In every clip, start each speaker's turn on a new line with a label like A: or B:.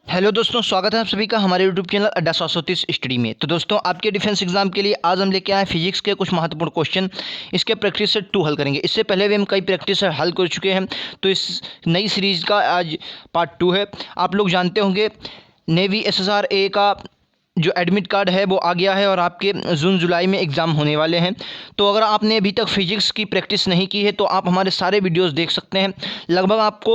A: Hello दोस्तों, स्वागत है आप सभी का हमारे यूट्यूब चैनल अड्डा 730 स्टडी में। तो दोस्तों, आपके डिफेंस एग्जाम के लिए आज हम लेके आए फिजिक्स के कुछ महत्वपूर्ण क्वेश्चन। इसके प्रैक्टिस सेट 2 हल करेंगे। इससे पहले भी हम कई प्रैक्टिस सेट हल कर चुके हैं, तो इस नई सीरीज का आज पार्ट 2 है। आप लोग जानते होंगे नेवी SSR-A का जो एडमिट कार्ड है वो आ गया है और आपके जून जुलाई में एग्ज़ाम होने वाले हैं। तो अगर आपने अभी तक फिजिक्स की प्रैक्टिस नहीं की है तो आप हमारे सारे वीडियोस देख सकते हैं। लगभग आपको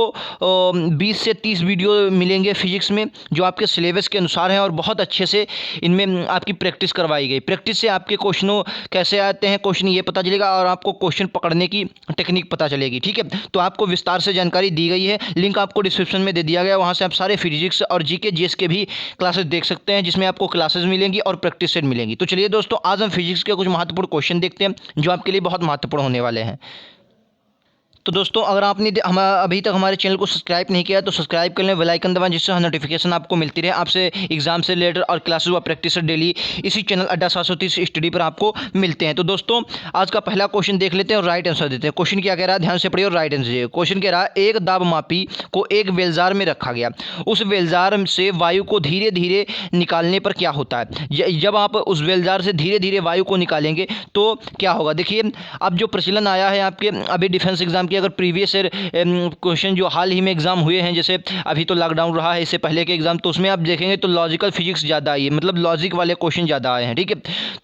A: 20 से 30 वीडियो मिलेंगे फिजिक्स में, जो आपके सिलेबस के अनुसार हैं और बहुत अच्छे से इनमें आपकी प्रैक्टिस करवाई गई। प्रैक्टिस से आपके क्वेश्चनों कैसे आते हैं, क्वेश्चन ये पता चलेगा और आपको क्वेश्चन पकड़ने की टेक्निक पता चलेगी। ठीक है, तो आपको विस्तार से जानकारी दी गई है। लिंक आपको डिस्क्रिप्शन में दे दिया गया, वहाँ से आप सारे फिजिक्स और जीके जीएस के भी क्लासेस देख सकते हैं, जिसमें आपको क्लासेस मिलेंगी और प्रैक्टिस सेट मिलेंगी। तो चलिए दोस्तों, आज हम फिजिक्स के कुछ महत्वपूर्ण क्वेश्चन देखते हैं जो आपके लिए बहुत महत्वपूर्ण होने वाले हैं। तो दोस्तों, अगर आपने अभी तक हमारे चैनल को सब्सक्राइब नहीं किया तो सब्सक्राइब कर लें, बेल आइकन दबाएं, जिससे नोटिफिकेशन आपको मिलती रहे। आपसे एग्जाम से रिलेटेड और क्लासेस व प्रैक्टिस डेली इसी चैनल अड्डा 730 स्टडी पर आपको मिलते हैं। तो दोस्तों, आज का पहला क्वेश्चन देख लेते हैं और राइट आंसर देते हैं। क्वेश्चन क्या कह रहा है, ध्यान से पढ़िए और राइट आंसर दीजिए। क्वेश्चन कह रहा है, एक दाब मापी को एक बेलजार में रखा गया, उस बेलजार से वायु को धीरे धीरे निकालने पर क्या होता है। जब आप उस बेलजार से धीरे धीरे वायु को निकालेंगे तो क्या होगा। देखिए, अब जो प्रचलन आया है आपके अभी डिफेंस एग्जाम की, अगर प्रीवियस क्वेश्चन जो हाल ही में एग्जाम हुए हैं, जैसे अभी तो लॉकडाउन रहा है, इससे पहले के एग्जाम, तो उसमें आप देखेंगे तो लॉजिकल फिजिक्स ज़्यादा आई है, मतलब लॉजिक वाले क्वेश्चन ज़्यादा आए हैं। ठीक है,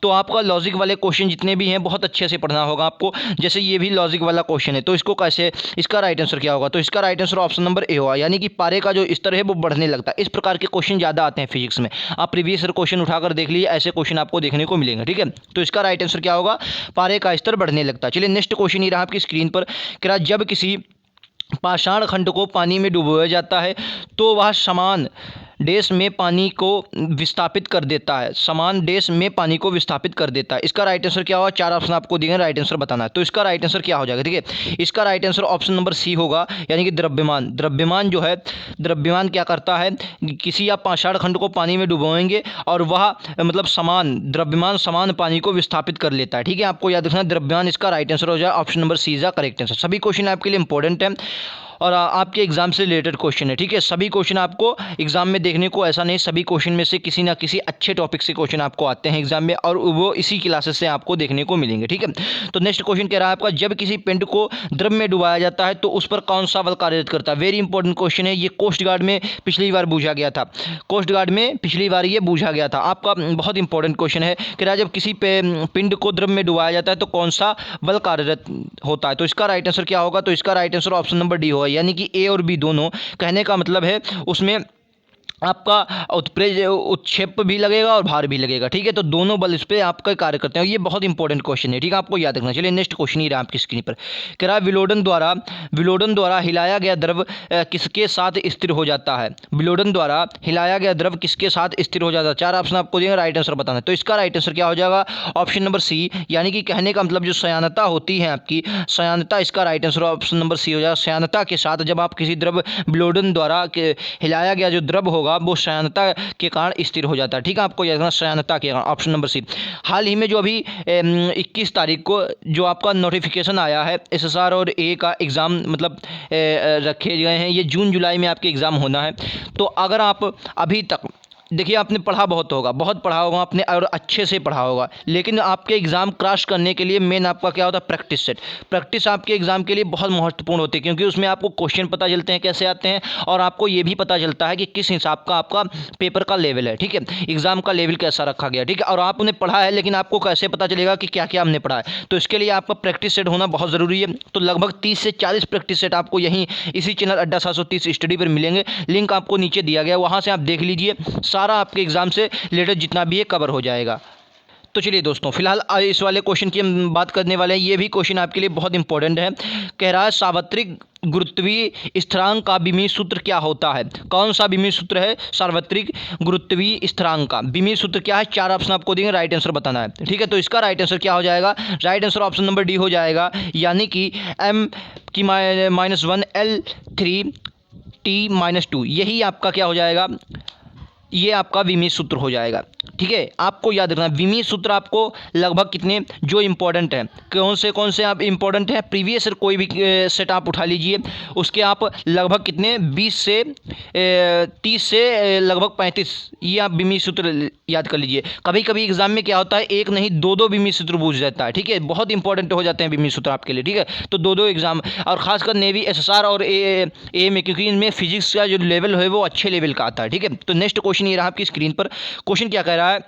A: तो आपका लॉजिक वाले क्वेश्चन जितने भी हैं बहुत अच्छे से पढ़ना होगा आपको। जैसे ये भी लॉजिक वाला क्वेश्चन है, तो इसको कैसे, इसका राइट आंसर क्या होगा। तो इसका right answer option number A होगा, यानी कि पारे का जो स्तर है वो बढ़ने लगता है। इस प्रकार के क्वेश्चन ज़्यादा आते हैं फिजिक्स में। आप प्रीवियस क्वेश्चन उठाकर देख लीजिए, ऐसे क्वेश्चन आपको देखने को मिलेंगे। ठीक है, तो इसका राइट आंसर क्या होगा, पारे का स्तर बढ़ने लगता है। चलिए नेक्स्ट क्वेश्चन ये रहा आपकी स्क्रीन पर। कह रहा, जब किसी पाषाण खंड को पानी में डुबोया जाता है तो वह समान देश में पानी को विस्थापित कर देता है, समान देश में पानी को विस्थापित कर देता है। इसका राइट आंसर क्या होगा, 4 ऑप्शन आपको दिए हैं, राइट आंसर बताना है। तो इसका राइट आंसर क्या हो जाएगा। ठीक है, इसका right answer option number C होगा, यानी कि द्रव्यमान। द्रव्यमान जो है, द्रव्यमान क्या करता है, किसी आप पाषाण खंड को पानी में डुबोएंगे और वह मतलब समान द्रव्यमान समान पानी को विस्थापित कर लेता है। ठीक है, आपको याद रखना है द्रव्यमान इसका राइट आंसर हो जाए, option number C is the correct answer. सभी क्वेश्चन आपके लिए इंपॉर्टेंट है और आपके एग्जाम से रिलेटेड क्वेश्चन है। ठीक है, सभी क्वेश्चन आपको एग्जाम में देखने को ऐसा नहीं, सभी क्वेश्चन में से किसी ना किसी अच्छे टॉपिक से क्वेश्चन आपको आते हैं एग्जाम में और वो इसी क्लासेस से आपको देखने को मिलेंगे। ठीक है, तो नेक्स्ट क्वेश्चन कह रहा है आपका, जब किसी पिंड को द्रव में डुबाया जाता है तो उस पर कौन सा बल कार्यरत करता है। वेरी इंपॉर्टेंट क्वेश्चन है ये, कोस्ट गार्ड में पिछली बार पूछा गया था, कोस्ट गार्ड में पिछली बार ये पूछा गया था आपका, बहुत इंपॉर्टेंट क्वेश्चन है। कह रहा है, जब किसी पिंड को द्रव में डुबाया जाता है तो कौन सा बल कार्यरत होता है। तो इसका राइट आंसर क्या होगा, तो इसका right answer option number D होगा, यानी कि ए और बी दोनों। कहने का मतलब है उसमें आपका उत्प्रेज उत्क्षेप भी लगेगा और भार भी लगेगा। ठीक है, तो दोनों बल इस पर आपका कार्य करते हैं। ये बहुत इंपॉर्टेंट क्वेश्चन है, ठीक है, आपको याद रखना। चलिए नेक्स्ट क्वेश्चन ही रहा आपकी स्क्रीन पर। कह रहा है, विलोडन द्वारा हिलाया गया द्रव किसके साथ स्थिर हो जाता है। विलोडन द्वारा हिलाया गया द्रव किसके साथ स्थिर हो जाता है। 4 ऑप्शन आपको देंगे, राइट आंसर बताना है। तो इसका राइट आंसर क्या हो जाएगा, ऑप्शन नंबर सी, यानी कि कहने का मतलब जो सयानता होती है आपकी, सयानता, इसका right answer option number C हो जाएगा। सयानता के साथ जब आप किसी द्रव विलोडन द्वारा हिलाया गया जो द्रव होगा वो सयानता के कारण स्थिर हो जाता है। ठीक है, आपको याद रखना सयानता के कारण, ऑप्शन नंबर सी। हाल ही में जो अभी 21 तारीख को जो आपका नोटिफिकेशन आया है SSR और A का एग्ज़ाम मतलब रखे गए हैं, ये जून जुलाई में आपके एग्ज़ाम होना है। तो अगर आप अभी तक देखिए, आपने पढ़ा बहुत होगा, बहुत पढ़ा होगा आपने और अच्छे से पढ़ा होगा, लेकिन आपके एग्ज़ाम क्रैश करने के लिए मेन आपका क्या होता है, प्रैक्टिस सेट। प्रैक्टिस आपके एग्ज़ाम के लिए बहुत महत्वपूर्ण होती है, क्योंकि उसमें आपको क्वेश्चन पता चलते हैं कैसे आते हैं और आपको ये भी पता चलता है कि किस हिसाब का आपका पेपर का लेवल है। ठीक है, एग्ज़ाम का लेवल कैसा रखा गया। ठीक है, और आपने पढ़ा है, लेकिन आपको कैसे पता चलेगा कि क्या क्या हमने पढ़ा है। तो इसके लिए आपका प्रैक्टिस सेट होना बहुत ज़रूरी है। तो लगभग 30 से 40 प्रैक्टिस सेट आपको यहीं इसी चैनल अड्डा 730 स्टडी पर मिलेंगे। लिंक आपको नीचे दिया गया, वहाँ से आप देख लीजिए, सारा आपके एग्ज़ाम से रिलेटेड जितना भी है कवर हो जाएगा। तो चलिए दोस्तों, फिलहाल इस वाले क्वेश्चन की हम बात करने वाले हैं। ये भी क्वेश्चन आपके लिए बहुत इंपॉर्टेंट है। कह रहा है, सार्वत्रिक गुरुत्वीय स्थिरांक का विमीय सूत्र क्या होता है। कौन सा विमीय सूत्र है सार्वत्रिक गुरुत्वीय स्थिरांक का, विमीय सूत्र क्या है। 4 ऑप्शन आपको देंगे, राइट आंसर बताना है। ठीक है, तो इसका राइट आंसर क्या हो जाएगा, right answer option number D हो जाएगा, यानी कि m की -1 L3 T -2, यही आपका क्या हो जाएगा, ये आपका विमीय सूत्र हो जाएगा। ठीक है, आपको याद रखना विमीय सूत्र आपको लगभग कितने जो इंपॉर्टेंट है, कौन से आप इंपॉर्टेंट है, प्रीवियस कोई भी सेट आप उठा लीजिए, उसके आप लगभग कितने 20 से 30 से लगभग 35 ये आप विमीय सूत्र याद कर लीजिए। कभी कभी एग्जाम में क्या होता है, एक नहीं दो विमीय सूत्र पूछ जाता है, ठीक है, बहुत इंपॉर्टेंट हो जाते हैं विमीय सूत्र आपके लिए, ठीक है। तो दो एग्जाम, और खासकर नेवी, एसएसआर और ए में, क्योंकि इनमें फिजिक्स का जो लेवल है वो अच्छे लेवल का आता है, ठीक है। तो नेक्स्ट क्वेश्चन ये रहा आपकी स्क्रीन पर। क्वेश्चन क्या कह रहा है,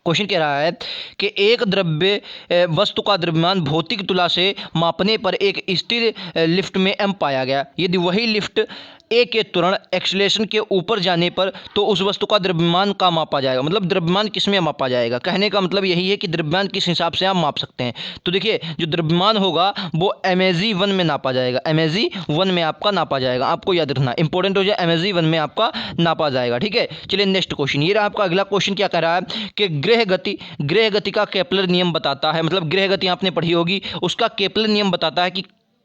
A: क्वेश्चन कह रहा है कि एक द्रव्य वस्तु का द्रव्यमान भौतिक तुला से मापने पर एक स्थिर लिफ्ट में m पाया गया, यदि वही लिफ्ट ए के त्वरण एक्सीलरेशन के ऊपर जाने पर तो उस वस्तु का द्रव्यमान का मापा जाएगा। मतलब द्रव्यमान किस में मापा जाएगा, कहने का मतलब यही है कि द्रव्यमान किस हिसाब से आप माप सकते हैं। तो देखिए जो द्रव्यमान होगा वो MAG1 में नापा जाएगा, MAG1 में आपका नापा जाएगा, आपको याद रखना इंपॉर्टेंट हो जाए, MAG1 में आपका नापा जाएगा, ठीक है। चलिए नेक्स्ट क्वेश्चन, ये रहा आपका अगला क्वेश्चन। क्या कह रहा है कि गृह गति का केपलर नियम बताता है, मतलब गृह गति आपने पढ़ी होगी, उसका केपलर नियम बताता है कि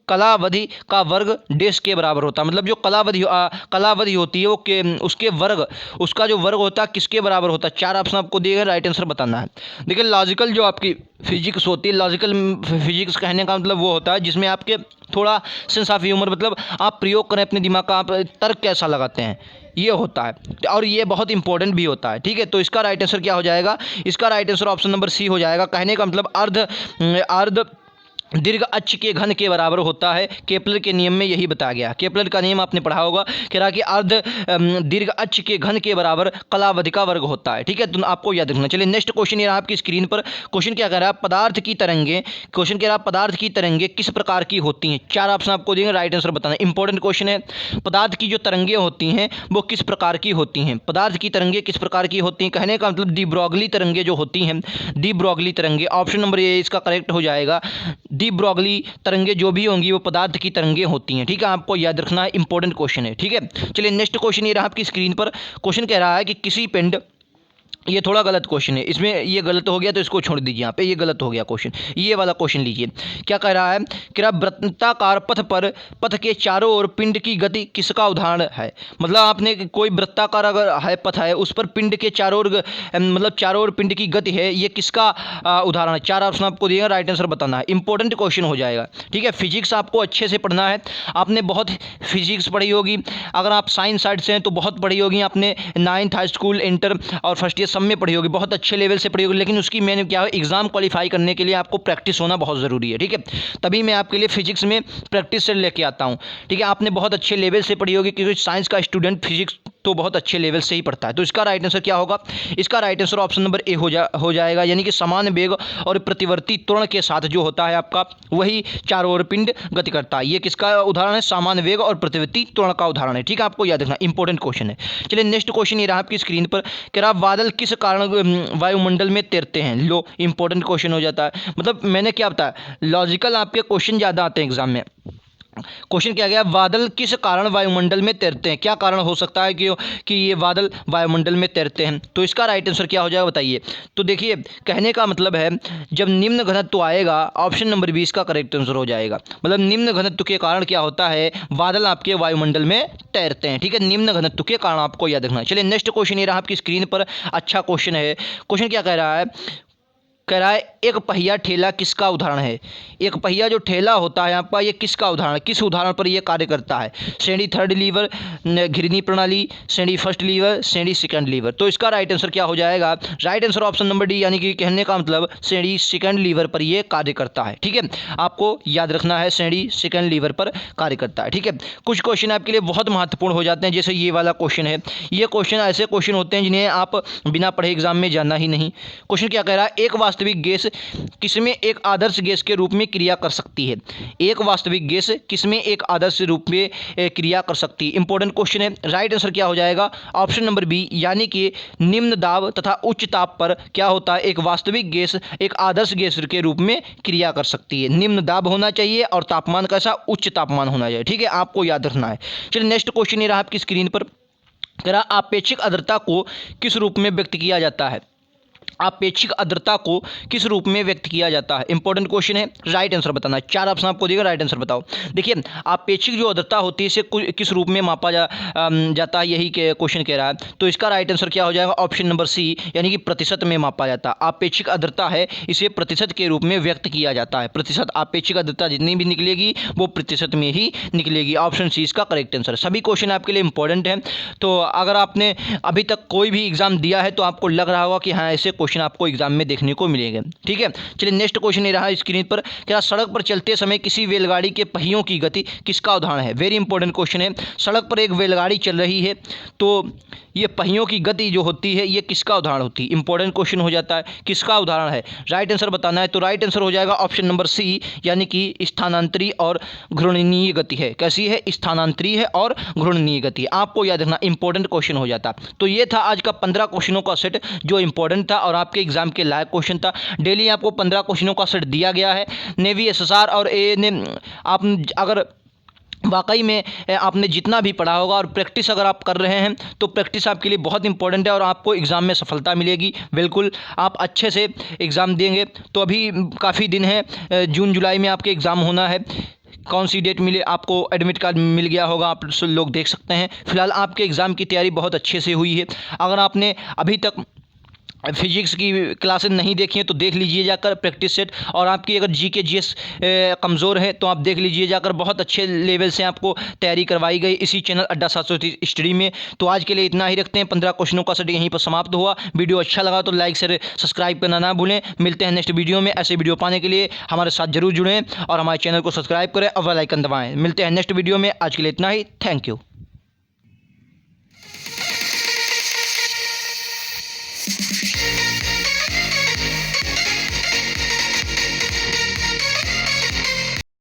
A: कलावधि का वर्ग डेश के बराबर होता है। मतलब जो कलावधि होती है वो उसके वर्ग, उसका जो वर्ग होता है किसके बराबर होता है। 4 ऑप्शन आपको दिए गए, राइट आंसर बताना है। देखिए लॉजिकल जो आपकी फिजिक्स होती है, लॉजिकल फिजिक्स कहने का मतलब वो होता है जिसमें आपके थोड़ा सेंस ऑफ ह्यूमर, मतलब आप प्रयोग करें अपने दिमाग का, आप तर्क कैसा लगाते हैं, ये होता है, और ये बहुत इंपॉर्टेंट भी होता है, ठीक है। तो इसका राइट आंसर क्या हो जाएगा, इसका right answer option number C हो जाएगा। कहने का मतलब अर्ध दीर्घ अक्ष के घन के बराबर होता है, केपलर के नियम में यही बताया गया। केपलर का नियम आपने पढ़ा होगा, कह रहा कि अर्ध दीर्घ अक्ष के घन के बराबर कलावधि का वर्ग होता है, ठीक है, तो आपको याद रखना। चलिए नेक्स्ट क्वेश्चन ये रहा आपकी स्क्रीन पर। क्वेश्चन क्या कह रहा है, पदार्थ की तरंगे, क्वेश्चन कह रहा है पदार्थ की तरंगे किस प्रकार की होती हैं। 4 ऑप्शन आपको देंगे, राइट आंसर बताना, इंपॉर्टेंट क्वेश्चन है। पदार्थ की जो तरंगे होती हैं वो किस प्रकार की होती हैं, पदार्थ की तरंगे किस प्रकार की होती हैं, कहने का मतलब डी ब्रॉगली तरंगे जो होती हैं, डी ब्रॉगली तरंगे, ऑप्शन नंबर ए इसका करेक्ट हो जाएगा। डी ब्रॉगली तरंगे जो भी होंगी वो पदार्थ की तरंगे होती हैं, ठीक है, आपको याद रखना है, इंपॉर्टेंट क्वेश्चन है, ठीक है। चलिए नेक्स्ट क्वेश्चन ये रहा आपकी स्क्रीन पर। क्वेश्चन कह रहा है कि किसी पिंड, ये थोड़ा गलत क्वेश्चन है, इसमें ये गलत हो गया तो इसको छोड़ दीजिए, यहाँ पे ये गलत हो गया क्वेश्चन, ये वाला क्वेश्चन लीजिए। क्या कह रहा है कि वृत्ताकार पथ पर पथ के चारों ओर पिंड की गति किसका उदाहरण है। मतलब आपने कोई वृत्ताकार अगर है पथ है, उस पर पिंड के चारों ओर, मतलब चारों ओर पिंड की गति है, ये किसका उदाहरण है। 4 ऑप्शन आपको दिएगा, राइट आंसर बताना है, इंपॉर्टेंट क्वेश्चन हो जाएगा, ठीक है। फिजिक्स आपको अच्छे से पढ़ना है, आपने बहुत फिजिक्स पढ़ी होगी, अगर आप साइंस साइड से हैं तो बहुत पढ़ी होगी आपने, 9th हाई स्कूल, इंटर और फर्स्ट ईयर सब में पढ़ी होगी, बहुत अच्छे लेवल से पढ़ी होगी, लेकिन उसकी मैंने क्या है, एग्जाम क्वालिफाई करने के लिए आपको प्रैक्टिस होना बहुत ज़रूरी है, ठीक है। तभी मैं आपके लिए फिजिक्स में प्रैक्टिस से लेके आता हूँ, ठीक है। आपने बहुत अच्छे लेवल से पढ़ी होगी, क्योंकि साइंस का स्टूडेंट फिजिक्स तो बहुत अच्छे लेवल से ही पढ़ता है। तो इसका राइट आंसर क्या होगा, इसका right answer option number A हो जाएगा, यानी कि समान वेग और प्रतिवर्ती त्वरण के साथ जो होता है आपका, वही चारों ओर पिंड गति करता है। ये किसका उदाहरण है, समान वेग और प्रतिवर्ती त्वरण का उदाहरण है, ठीक है, आपको याद रखना, इंपॉर्टेंट क्वेश्चन है। चलिए नेक्स्ट क्वेश्चन ये रहा आपकी स्क्रीन पर। कह रहा बादल किस कारण वायुमंडल में तैरते हैं। लो इंपॉर्टेंट क्वेश्चन हो जाता है, मतलब मैंने क्या बताया, लॉजिकल आपके क्वेश्चन ज़्यादा आते हैं एग्जाम में। क्वेश्चन क्या गया, बादल किस कारण वायुमंडल में तैरते हैं, क्या कारण हो सकता है कि ये बादल वायुमंडल में तैरते हैं। तो इसका राइट आंसर क्या हो जाएगा बताइए। तो देखिए कहने का मतलब है जब निम्न घनत्व आएगा, ऑप्शन नंबर 20 का करेक्ट आंसर हो जाएगा। मतलब निम्न घनत्व के कारण क्या होता है, बादल आपके वायुमंडल में तैरते हैं, ठीक है, निम्न घनत्व के कारण आपको याद रखना है। चलिए नेक्स्ट क्वेश्चन ये रहा आपकी स्क्रीन पर, अच्छा क्वेश्चन है। क्वेश्चन क्या कह रहा है, कह रहा है एक पहिया ठेला किसका उदाहरण है। एक पहिया जो ठेला होता है आपका, ये किसका उदाहरण, किस उदाहरण पर ये कार्य करता है। श्रेणी 3rd लीवर, घिरनी प्रणाली, श्रेणी 1st लीवर, श्रेणी 2nd लीवर। तो इसका राइट आंसर क्या हो जाएगा, right answer option number D, यानी कि कहने का मतलब श्रेणी 2nd लीवर पर ये कार्य करता है, ठीक है, आपको याद रखना है, श्रेणी 2nd लीवर पर कार्य करता है, ठीक है। कुछ क्वेश्चन आपके लिए बहुत महत्वपूर्ण हो जाते हैं, जैसे ये वाला क्वेश्चन है। ये क्वेश्चन ऐसे क्वेश्चन होते हैं जिन्हें आप बिना पढ़े एग्जाम में जाना ही नहीं। क्वेश्चन क्या कह रहा है, एक वास्तविक गैस किसमें एक आदर्श गैस के रूप में क्रिया कर सकती है। एक वास्तविक गैस किसमें एक आदर्श रूप में क्रिया कर सकती है, इंपॉर्टेंट क्वेश्चन है। राइट आंसर क्या हो जाएगा, ऑप्शन नंबर बी, यानी कि निम्न दाब तथा उच्च ताप पर क्या होता है, एक वास्तविक गैस एक आदर्श गैस के रूप में क्रिया कर सकती है। निम्न दाब होना चाहिए और तापमान कैसा, उच्च तापमान होना चाहिए, ठीक है, आपको याद रखना है। चलिए नेक्स्ट क्वेश्चन ये रहा आपकी स्क्रीन पर। कह रहा आपेक्षिक आर्द्रता को किस रूप में व्यक्त किया जाता है। आपेक्षिक आर्द्रता को किस रूप में व्यक्त किया जाता है? इंपॉर्टेंट क्वेश्चन है, राइट आंसर बताना है। 4 ऑप्शन आपको दिएगा, राइट आंसर बताओ। देखिए, आपेक्षिक जो आर्द्रता होती है इसे किस रूप में मापा जाता है, यही क्वेश्चन कह रहा है। तो इसका राइट आंसर क्या हो जाएगा? ऑप्शन नंबर सी, यानी कि प्रतिशत में मापा जाता है। आपेक्षिक आर्द्रता है, इसे प्रतिशत के रूप में व्यक्त किया जाता है। प्रतिशत, आपेक्षिक आर्द्रता जितनी भी निकलेगी वो प्रतिशत में ही निकलेगी। ऑप्शन सी इसका करेक्ट आंसर। सभी क्वेश्चन आपके लिए इंपॉर्टेंट है। तो अगर आपने अभी तक कोई भी एग्जाम दिया है तो आपको लग रहा होगा कि हाँ, ऐसे क्वेश्चन आपको एग्जाम में देखने को मिलेंगे। ठीक है, चलिए नेक्स्ट क्वेश्चन ये रहा स्क्रीन पर। क्या सड़क पर चलते समय किसी रेलगाड़ी के पहियों की गति किसका उदाहरण है? वेरी इंपॉर्टेंट क्वेश्चन है। सड़क पर एक रेलगाड़ी चल रही है तो ये पहियों की गति जो होती है ये किसका उदाहरण होती है? इंपॉर्टेंट क्वेश्चन हो जाता है, किसका उदाहरण है? राइट आंसर बताना है। तो राइट आंसर हो जाएगा ऑप्शन नंबर सी, यानी कि स्थानांतरी और घूर्णनीय गति है। कैसी है? स्थानांतरी है और घूर्णनीय गति। आपको याद रखना, इंपॉर्टेंट क्वेश्चन हो जाता। तो ये था आज का 15 क्वेश्चनों का सेट जो इंपॉर्टेंट था और आपके एग्जाम के लायक क्वेश्चन था। डेली आपको 15 क्वेश्चनों का सेट दिया गया है। नेवी, एसएसआर और ए ने आप अगर वाकई में आपने जितना भी पढ़ा होगा और प्रैक्टिस अगर आप कर रहे हैं तो प्रैक्टिस आपके लिए बहुत इंपॉर्टेंट है और आपको एग्ज़ाम में सफलता मिलेगी। बिल्कुल आप अच्छे से एग्ज़ाम देंगे। तो अभी काफ़ी दिन है, जून जुलाई में आपके एग्ज़ाम होना है। कौन सी डेट मिले, आपको एडमिट कार्ड मिल गया होगा, आप लोग देख सकते हैं। फिलहाल आपके एग्ज़ाम की तैयारी बहुत अच्छे से हुई है। अगर आपने अभी तक फिजिक्स की क्लासेस नहीं देखी हैं तो देख लीजिए जाकर प्रैक्टिस सेट। और आपकी अगर जीके जीएस कमज़ोर है तो आप देख लीजिए जाकर, बहुत अच्छे लेवल से आपको तैयारी करवाई गई इसी चैनल अड्डा 730 स्टडी में। तो आज के लिए इतना ही रखते हैं। 15 क्वेश्चनों का सेट यहीं पर समाप्त हुआ। वीडियो अच्छा लगा तो लाइक शेयर सब्सक्राइब करना ना भूलें। मिलते हैं नेक्स्ट वीडियो में। ऐसे वीडियो पाने के लिए हमारे साथ जरूर जुड़ें और हमारे चैनल को सब्सक्राइब करें और बेल आइकन दबाएँ। मिलते हैं नेक्स्ट वीडियो में। आज के लिए इतना ही। Thank you.